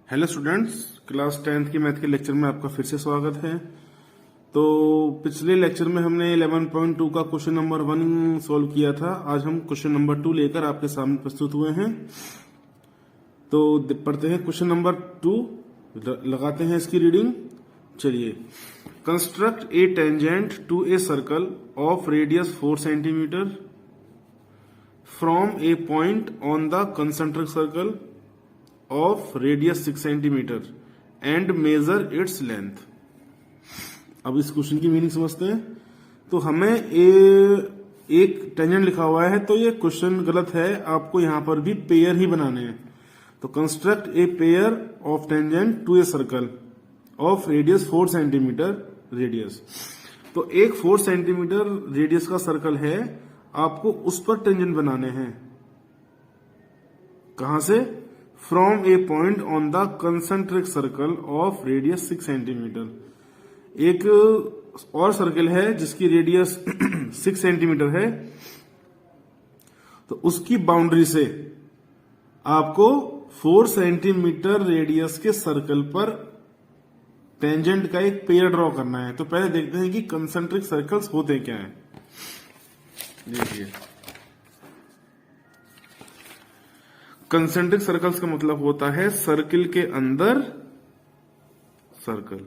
Hello students, class 10th की math के lecture में आपका फिर से स्वागत है। तो पिछले लेक्चर में हमने 11.2 का क्वेश्चन नंबर 1 सॉल्व किया था। आज हम क्वेश्चन नंबर 2 लेकर आपके सामने प्रस्तुत हुए हैं। तो पढ़ते हैं क्वेश्चन नंबर 2, लगाते हैं इसकी रीडिंग। चलिए, construct a tangent to a circle of radius 4 centimetre from a point on the concentric circle of radius 6 centimetre and measure its length. अब इस क्वेश्चन की मीनिंग समझते हैं। तो हमें एक टेंजेंट लिखा हुआ है, तो ये क्वेश्चन गलत है। आपको यहां पर भी पेयर ही बनाने हैं। तो construct a pair of tangent to a circle of radius 4 centimetre radius. तो एक 4 सेंटीमीटर रेडियस का सर्कल है, आपको उस पर टेंजेंट बनाने हैं। कहां से? From a point on the concentric circle of radius 6 centimetre. एक और सर्कल है जिसकी रेडियस 6 सेंटीमीटर है, तो उसकी बाउंड्री से आपको 4 सेंटीमीटर रेडियस के सर्कल पर टेंजेंट का एक पेयर ड्रॉ करना है। तो पहले देखते हैं कि कंसेंट्रिक सर्कल्स होते क्या हैं। देखिए, कंसेंट्रिक सर्कल्स का मतलब होता है सर्किल के अंदर सर्कल।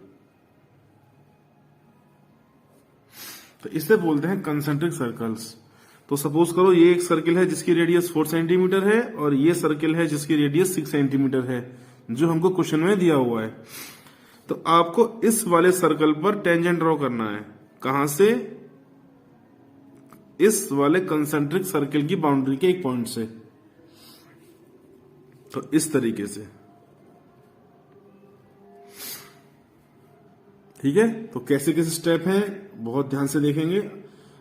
तो इसे बोलते हैं कंसेंट्रिक सर्कल्स। तो सपोज करो ये एक सर्किल है जिसकी रेडियस 4 सेंटीमीटर है और ये सर्किल है जिसकी रेडियस 6 सेंटीमीटर है, जो हमको क्वेश्चन में दिया हुआ है। तो आपको इस वाले सर्कल पर टेंजेंट ड्रॉ करना है। कहां से? इस वाले कंसेंट्रिक सर्किल की बाउंड्री के एक पॉइंट से। तो इस तरीके से, ठीक है। तो कैसे कैसे स्टेप हैं, बहुत ध्यान से देखेंगे।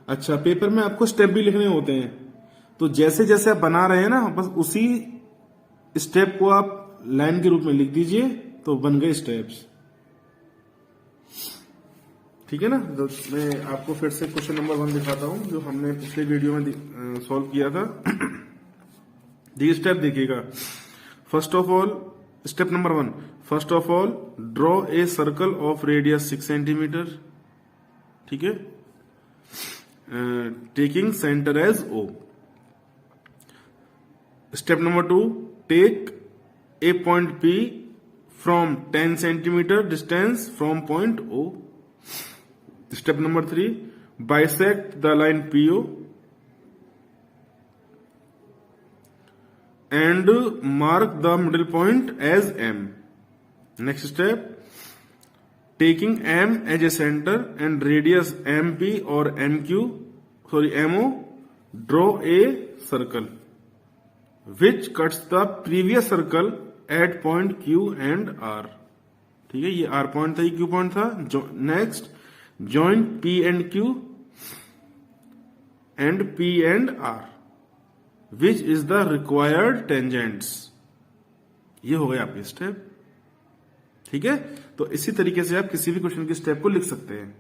अच्छा, पेपर में आपको स्टेप भी लिखने होते हैं। तो जैसे जैसे आप बना रहे हैं ना, बस उसी स्टेप को आप लाइन के रूप में लिख दीजिए, तो बन गए स्टेप्स। ठीक है ना। तो मैं आपको फिर से क्वेश्चन नंबर 1 दिखाता हूं, जो हमने पिछले वीडियो में सॉल्व किया था। ये स्टेप देखिएगा। First of all, step number 1, first of all draw a circle of radius 6 centimetre. ठीक है, taking centre as O. Step number 2, take a point P from 10 centimetre distance from point O। Step number 3, bisect the line PO and mark the middle point as M. Next step, taking M as a center and radius MP or MO, draw a circle which cuts the previous circle at point Q and R. ठीक है, ये R point था, ये Q point था। Next, join P and Q and P and R, which is the required tangents. ये हो गए आपके स्टेप। ठीक है, तो इसी तरीके से आप किसी भी क्वेश्चन के स्टेप को लिख सकते हैं।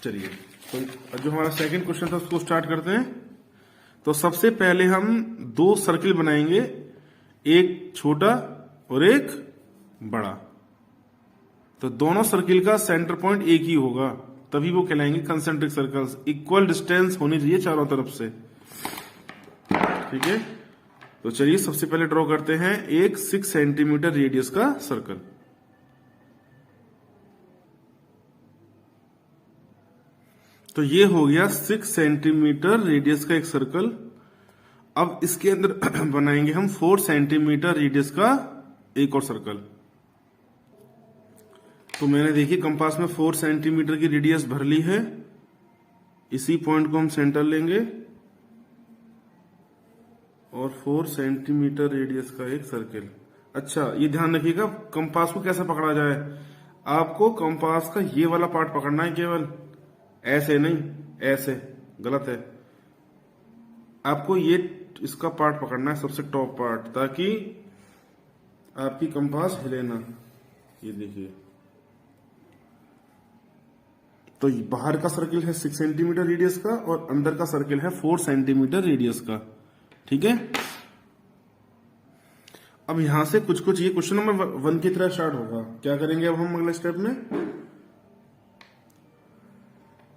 चलिए, तो जो हमारा सेकंड क्वेश्चन था उसको स्टार्ट करते हैं। तो सबसे पहले हम 2 सर्किल बनाएंगे, एक छोटा और एक बड़ा। तो दोनों सर्किल का सेंटर पॉइंट एक ही होगा, तभी वो कहलाएंगे कंसेंट्रिक सर्कल्स। इक्वल डिस्टेंस होनी चाहिए चारों तरफ से। ठीक है, तो चलिए सबसे पहले ड्रॉ करते हैं एक 6 सेंटीमीटर रेडियस का सर्कल। तो ये हो गया 6 सेंटीमीटर रेडियस का एक सर्कल। अब इसके अंदर बनाएंगे हम 4 सेंटीमीटर रेडियस का एक और सर्कल। तो मैंने देखिए कंपास में 4 सेंटीमीटर की रेडियस भर ली है। इसी पॉइंट को हम सेंटर लेंगे और 4 सेंटीमीटर रेडियस का एक सर्किल। अच्छा, ये ध्यान रखिएगा कंपास को कैसे पकड़ा जाए। आपको कंपास का ये वाला पार्ट पकड़ना है, केवल ऐसे नहीं, ऐसे गलत है। आपको ये इसका पार्ट पकड़ना है, सबसे टॉप पार्ट, ताकि आपकी कंपास हिले ना। ये देखिए, तो बाहर का सर्किल है 6 सेंटीमीटर रेडियस का और अंदर का सर्किल है 4 सेंटीमीटर रेडियस का। ठीक है, अब यहां से कुछ कुछ ये क्वेश्चन नंबर 1 की तरह स्टार्ट होगा। क्या करेंगे अब हम अगले स्टेप में?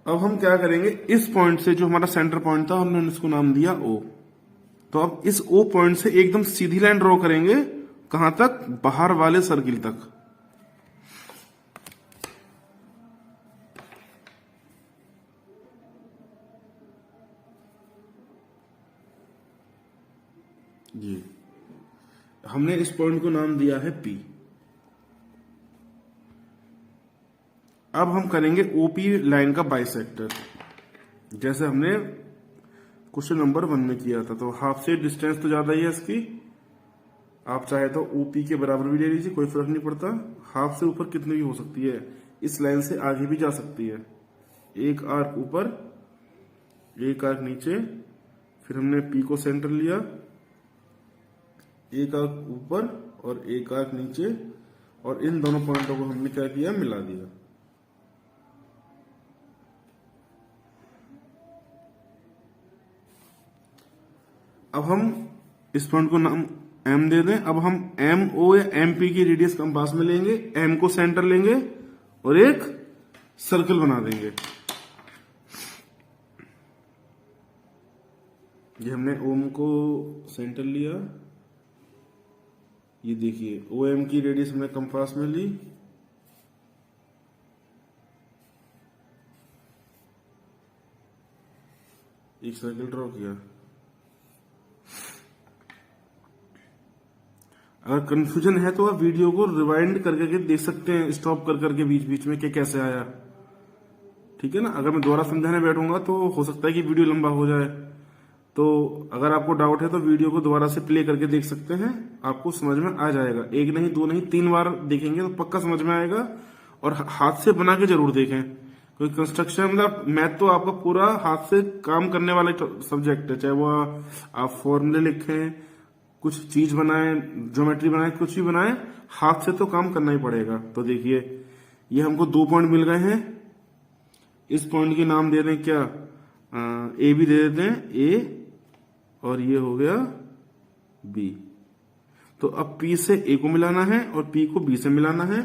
अब हम क्या करेंगे, इस पॉइंट से जो हमारा सेंटर पॉइंट था हमने इसको नाम दिया O। तो अब इस O पॉइंट से एकदम सीधी लाइन ड्रॉ करेंगे, कहां तक? बाहर वाले सर्किल तक। जी, हमने इस पॉइंट को नाम दिया है P। अब हम करेंगे OP लाइन का बाइसेक्टर, जैसे हमने क्वेश्चन नंबर 1 में किया था। तो हाफ से डिस्टेंस तो ज्यादा ही है इसकी, आप चाहे तो OP के बराबर भी ले लीजिए, कोई फर्क नहीं पड़ता। हाफ से ऊपर कितनी भी हो सकती है, इस लाइन से आगे भी जा सकती है। एक आर्क ऊपर, एक आर्क नीचे, फिर हमने P को सेंटर लिया, एक आर्क ऊपर और एक आर्क नीचे, और इन दोनों पॉइंटों को हमने क्या किया? मिला दिया। अब हम इस पॉइंट को नाम M दे दें। अब हम MO या MP की रेडियस कंपास में लेंगे, M को सेंटर लेंगे और एक सर्कल बना देंगे। ये हमने OM को सेंटर लिया, ये देखिए OM की रेडियस हमने कंपास में ली, एक सर्कल ड्रॉ किया। अगर कंफ्यूजन है तो आप वीडियो को रिवाइंड करके देख सकते हैं, स्टॉप कर करके बीच बीच में कि कैसे आया, ठीक है ना। अगर मैं दोबारा समझाने बैठूंगा तो हो सकता है कि वीडियो लंबा हो जाए, तो अगर आपको डाउट है तो वीडियो को दोबारा से प्ले करके देख सकते हैं, आपको समझ में आ जाएगा। एक नहीं, दो नहीं, 3 बार देखेंगे तो पक्का समझ में आएगा। और हाथ से बना के जरूर देखें, क्योंकि कंस्ट्रक्शन मतलब मैथ तो आपका पूरा हाथ से काम करने वाला सब्जेक्ट है। चाहे वो आप फॉर्मूले लिखें, कुछ चीज बनाएं, ज्योमेट्री बनाएं, कुछ भी बनाएं, हाथ से तो काम करना ही पड़ेगा। तो देखिए ये हमको 2 पॉइंट मिल गए हैं। इस पॉइंट के नाम दे दें क्या? A भी दे देते हैं, A, और ये हो गया B। तो अब P से A को मिलाना है और P को B से मिलाना है,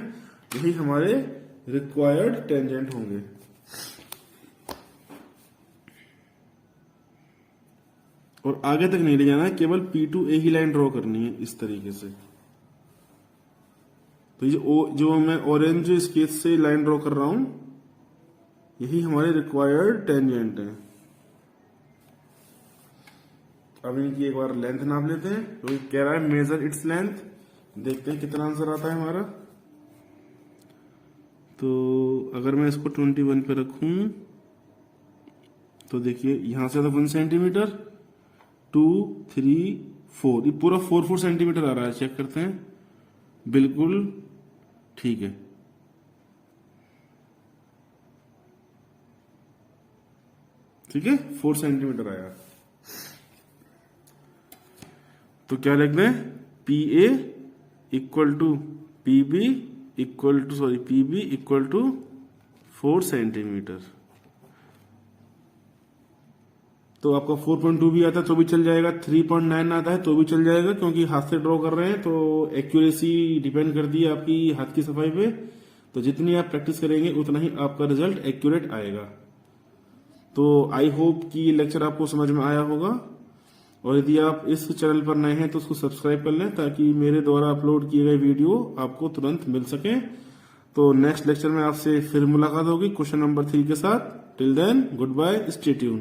यही हमारे रिक्वायर्ड टेंजेंट होंगे। और आगे तक नहीं ले जाना है, केवल P to A he line draw करनी है इस तरीके से। तो ये जो मैं ऑरेंज स्केच से लाइन ड्रॉ कर रहा हूं, यही हमारे रिक्वायर्ड टेंजेंट है। अब इनकी एक बार लेंथ नाप लेते हैं, तो कह रहा है मेजर इट्स लेंथ। देखते हैं कितना आंसर आता है हमारा। तो अगर मैं इसको 21 पे रखूं तो देखिए यहां से तो 1 सेंटीमीटर, 2, 3, 4, ये पूरा 4 सेंटीमीटर आ रहा है। चेक करते हैं, बिल्कुल ठीक है। ठीक है, 4 सेंटीमीटर आया। तो क्या लिख दें? PA equal to PB equal to 4 centimetre. तो आपका 4.2 भी आता है तो भी चल जाएगा, 3.9 आता है तो भी चल जाएगा, क्योंकि हाथ से ड्रॉ कर रहे हैं तो एक्यूरेसी डिपेंड करती है आपकी हाथ की सफाई पे। तो जितनी आप प्रैक्टिस करेंगे उतना ही आपका रिजल्ट एक्यूरेट आएगा। तो आई होप कि ये लेक्चर आपको समझ में आया होगा, और यदि आप इस चैनल पर नए हैं तो उसको सब्सक्राइब कर लें, ताकि मेरे द्वारा अपलोड किए गए वीडियो आपको तुरंत मिल सके। तो नेक्स्ट लेक्चर में आपसे फिर मुलाकात होगी क्वेश्चन नंबर 3 के साथ। Till then, good bye, stay tune.